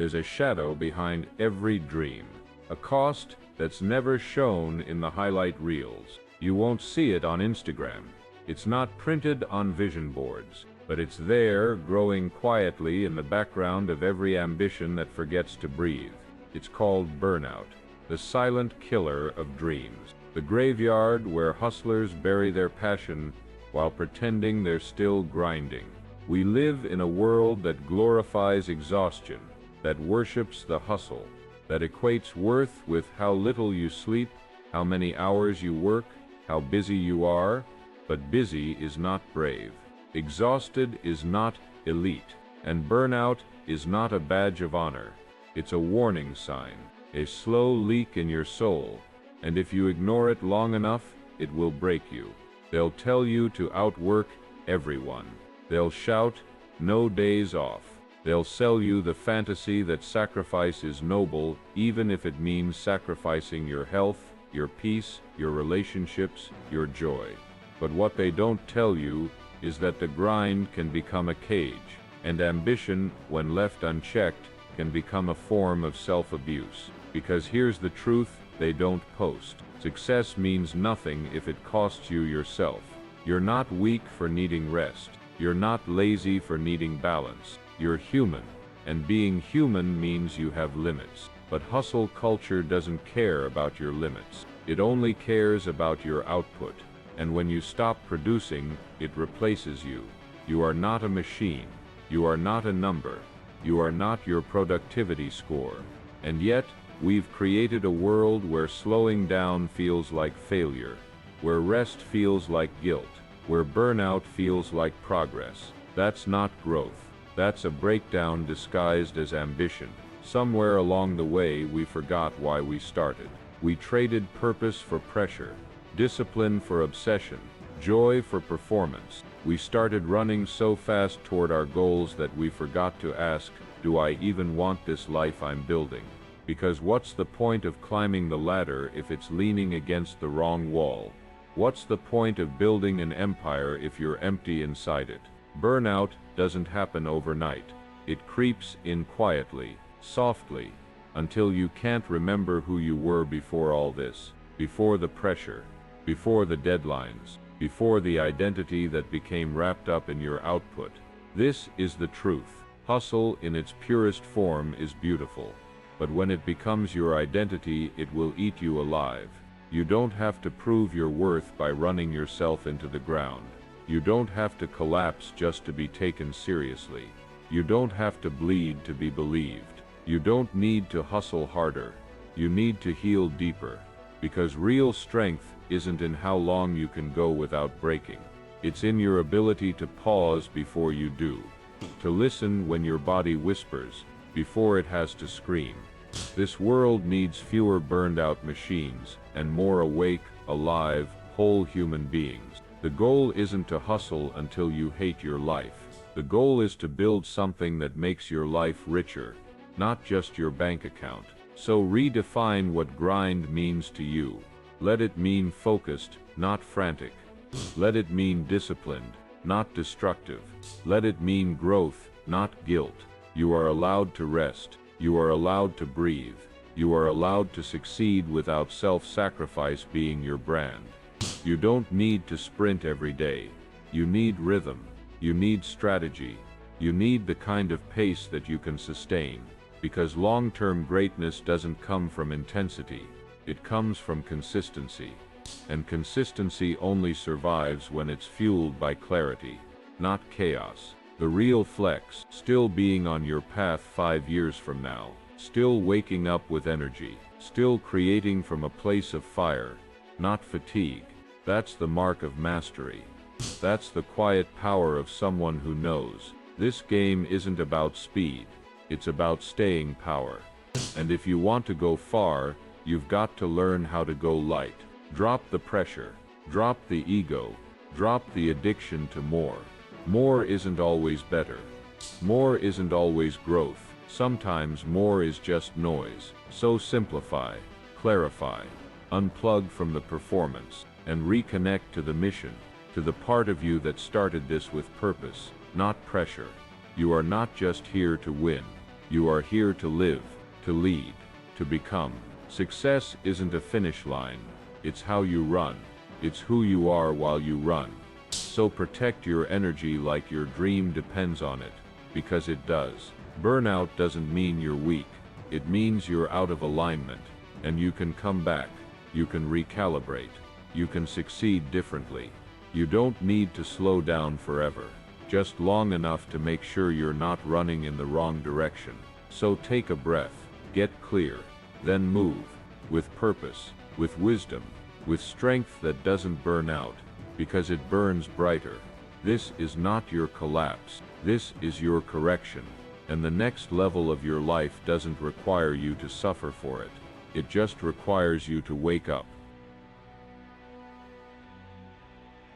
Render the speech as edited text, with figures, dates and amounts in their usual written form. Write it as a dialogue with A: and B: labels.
A: There's a shadow behind every dream, a cost that's never shown in the highlight reels. You won't see it on Instagram. It's not printed on vision boards, but it's there, growing quietly in the background of every ambition that forgets to breathe. It's called burnout, the silent killer of dreams, the graveyard where hustlers bury their passion while pretending they're still grinding. We live in a world that glorifies exhaustion, that worships the hustle, that equates worth with how little you sleep, how many hours you work, how busy you are. But busy is not brave. Exhausted is not elite. And burnout is not a badge of honor. It's a warning sign, a slow leak in your soul. And if you ignore it long enough, it will break you. They'll tell you to outwork everyone. They'll shout, "No days off." They'll sell you the fantasy that sacrifice is noble, even if it means sacrificing your health, your peace, your relationships, your joy. But what they don't tell you is that the grind can become a cage, and ambition, when left unchecked, can become a form of self-abuse. Because here's the truth they don't post. Success means nothing if it costs you yourself. You're not weak for needing rest. You're not lazy for needing balance. You're human, and being human means you have limits. But hustle culture doesn't care about your limits. It only cares about your output. And when you stop producing, it replaces you. You are not a machine. You are not a number. You are not your productivity score. And yet, we've created a world where slowing down feels like failure, where rest feels like guilt, where burnout feels like progress. That's not growth. That's a breakdown disguised as ambition. Somewhere along the way, we forgot why we started. We traded purpose for pressure, discipline for obsession, joy for performance. We started running so fast toward our goals that we forgot to ask, do I even want this life I'm building? Because what's the point of climbing the ladder if it's leaning against the wrong wall? What's the point of building an empire if you're empty inside it? Burnout doesn't happen overnight. It creeps in quietly, softly, until you can't remember who you were before all this, before the pressure, before the deadlines, before the identity that became wrapped up in your output. This is the truth. Hustle in its purest form is beautiful, but when it becomes your identity, it will eat you alive. You don't have to prove your worth by running yourself into the ground. You don't have to collapse just to be taken seriously. You don't have to bleed to be believed. You don't need to hustle harder. You need to heal deeper. Because real strength isn't in how long you can go without breaking. It's in your ability to pause before you do. To listen when your body whispers, before it has to scream. This world needs fewer burned-out machines, and more awake, alive, whole human beings. The goal isn't to hustle until you hate your life. The goal is to build something that makes your life richer, not just your bank account. So redefine what grind means to you. Let it mean focused, not frantic. Let it mean disciplined, not destructive. Let it mean growth, not guilt. You are allowed to rest. You are allowed to breathe. You are allowed to succeed without self-sacrifice being your brand. You don't need to sprint every day. You need rhythm. You need strategy. You need the kind of pace that you can sustain. Because long-term greatness doesn't come from intensity. It comes from consistency. And consistency only survives when it's fueled by clarity, not chaos. The real flex, still being on your path 5 years from now, still waking up with energy, still creating from a place of fire, not fatigue. That's the mark of mastery. That's the quiet power of someone who knows. This game isn't about speed, it's about staying power. And if you want to go far, you've got to learn how to go light. Drop the pressure, drop the ego, drop the addiction to more. More isn't always better. More isn't always growth. Sometimes more is just noise. So simplify, clarify, unplug from the performance, and reconnect to the mission, to the part of you that started this with purpose, not pressure. You are not just here to win. You are here to live, to lead, to become. Success isn't a finish line. It's how you run. It's who you are while you run. So protect your energy like your dream depends on it, because it does. Burnout doesn't mean you're weak. It means you're out of alignment, and you can come back. You can recalibrate. You can succeed differently. You don't need to slow down forever, just long enough to make sure you're not running in the wrong direction. So take a breath, get clear, then move, with purpose, with wisdom, with strength that doesn't burn out, because it burns brighter. This is not your collapse. This is your correction. And the next level of your life doesn't require you to suffer for it. It just requires you to wake up.